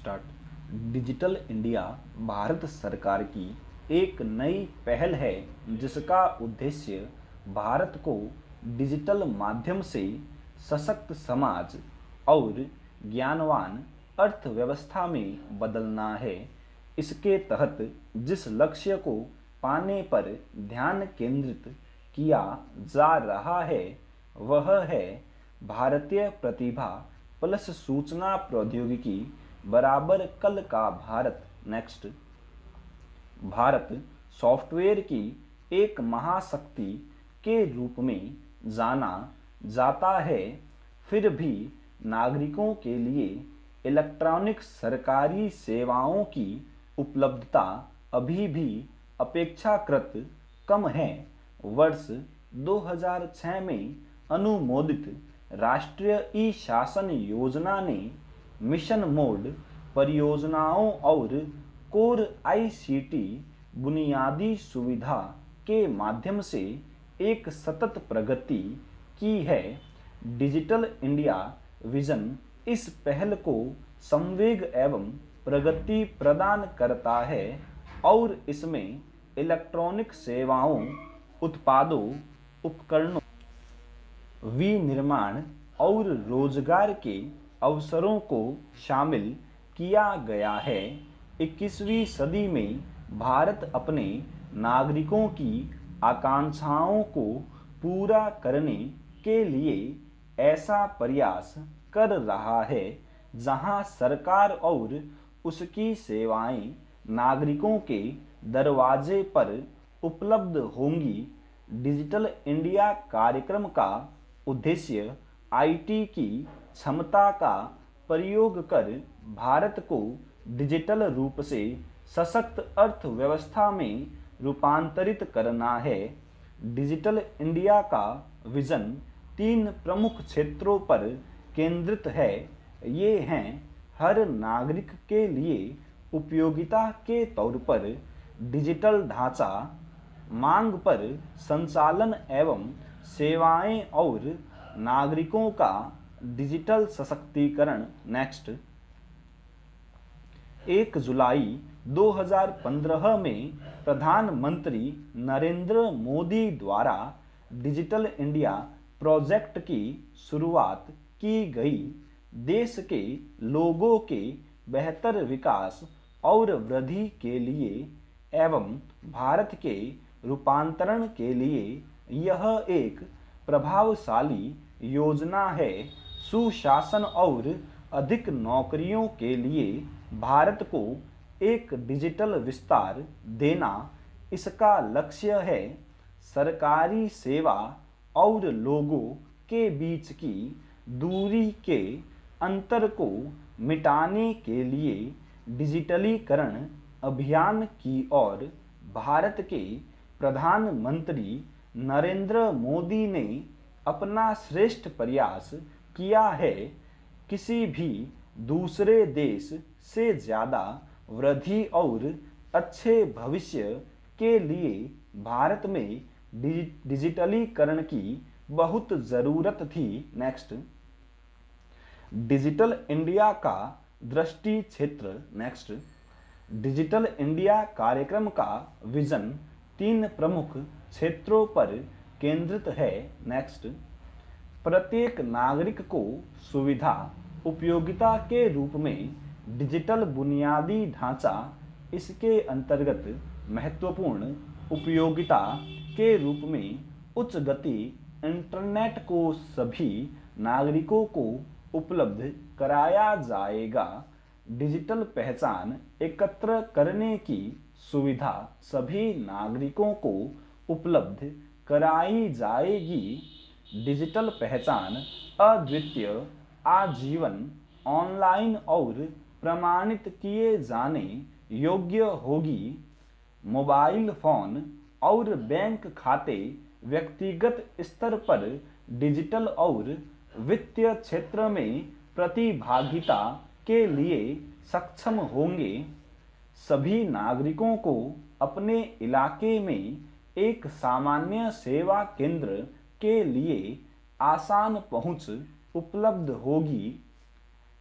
Start. Digital India Bharat सरकार की एक नई पहल है जिसका उद्देश्य भारत को डिजिटल माध्यम से सशक्त समाज और ज्ञानवान अर्थव्यवस्था में बदलना है। इसके तहत जिस लक्ष्य को पाने पर ध्यान केंद्रित किया जा रहा है वह है भारतीय प्रतिभा प्लस सूचना प्रौद्योगिकी बराबर कल का भारत नेक्स्ट। भारत सॉफ्टवेयर की एक महाशक्ति के रूप में जाना जाता है, फिर भी नागरिकों के लिए इलेक्ट्रॉनिक सरकारी सेवाओं की उपलब्धता अभी भी अपेक्षाकृत कम है। वर्ष 2006 में अनुमोदित राष्ट्रीय ई शासन योजना ने मिशन मोड परियोजनाओं और कोर आईसीटी बुनियादी सुविधा के माध्यम से एक सतत प्रगति की है। डिजिटल इंडिया विजन इस पहल को संवेग एवं प्रगति प्रदान करता है और इसमें इलेक्ट्रॉनिक सेवाओं, उत्पादों, उपकरणों, विनिर्माण और रोजगार के अवसरों को शामिल किया गया है। 21वीं सदी में भारत अपने नागरिकों की आकांक्षाओं को पूरा करने के लिए ऐसा प्रयास कर रहा है जहां सरकार और उसकी सेवाएं नागरिकों के दरवाजे पर उपलब्ध होंगी। डिजिटल इंडिया कार्यक्रम का उद्देश्य आईटी की क्षमता का प्रयोग कर भारत को डिजिटल रूप से सशक्त अर्थव्यवस्था में रूपांतरित करना है। डिजिटल इंडिया का विजन 3 प्रमुख क्षेत्रों पर केंद्रित है। ये हैं हर नागरिक के लिए उपयोगिता के तौर पर डिजिटल ढांचा, मांग पर संचालन एवं सेवाएं और नागरिकों का डिजिटल सशक्तिकरण नेक्स्ट। 1 जुलाई 2015 में प्रधानमंत्री नरेंद्र मोदी द्वारा डिजिटल इंडिया प्रोजेक्ट की शुरुआत की गई। देश के लोगों के बेहतर विकास और वृद्धि के लिए एवं भारत के रूपांतरण के लिए यह एक प्रभावशाली योजना है। सुशासन और अधिक नौकरियों के लिए भारत को एक डिजिटल विस्तार देना इसका लक्ष्य है। सरकारी सेवा और लोगों के बीच की दूरी के अंतर को मिटाने के लिए डिजिटलीकरण अभियान की ओर भारत के प्रधानमंत्री नरेंद्र मोदी ने अपना श्रेष्ठ प्रयास किया है। किसी भी दूसरे देश से ज़्यादा वृद्धि और अच्छे भविष्य के लिए भारत में डिजिटलीकरण की बहुत ज़रूरत थी। नेक्स्ट। डिजिटल इंडिया का दृष्टि क्षेत्र नेक्स्ट। डिजिटल इंडिया कार्यक्रम का विजन 3 प्रमुख क्षेत्रों पर केंद्रित है। नेक्स्ट। प्रत्येक नागरिक को सुविधा उपयोगिता के रूप में डिजिटल बुनियादी ढांचा, इसके अंतर्गत महत्वपूर्ण उपयोगिता के रूप में उच्च गति इंटरनेट को सभी नागरिकों को उपलब्ध कराया जाएगा। डिजिटल पहचान एकत्र करने की सुविधा सभी नागरिकों को उपलब्ध कराई जाएगी। डिजिटल पहचान अद्वितीय, आजीवन, ऑनलाइन और प्रमाणित किए जाने योग्य होगी। मोबाइल फोन और बैंक खाते व्यक्तिगत स्तर पर डिजिटल और वित्तीय क्षेत्र में प्रतिभागिता के लिए सक्षम होंगे। सभी नागरिकों को अपने इलाके में एक सामान्य सेवा केंद्र के लिए आसान पहुंच उपलब्ध होगी।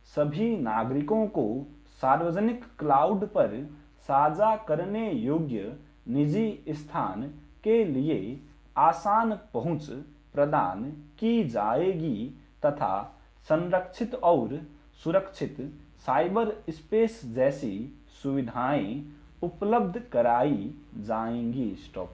सभी नागरिकों को सार्वजनिक क्लाउड पर साझा करने योग्य निजी स्थान के लिए आसान पहुंच प्रदान की जाएगी तथा संरक्षित और सुरक्षित साइबर स्पेस जैसी सुविधाएं उपलब्ध कराई जाएंगी। स्टॉप।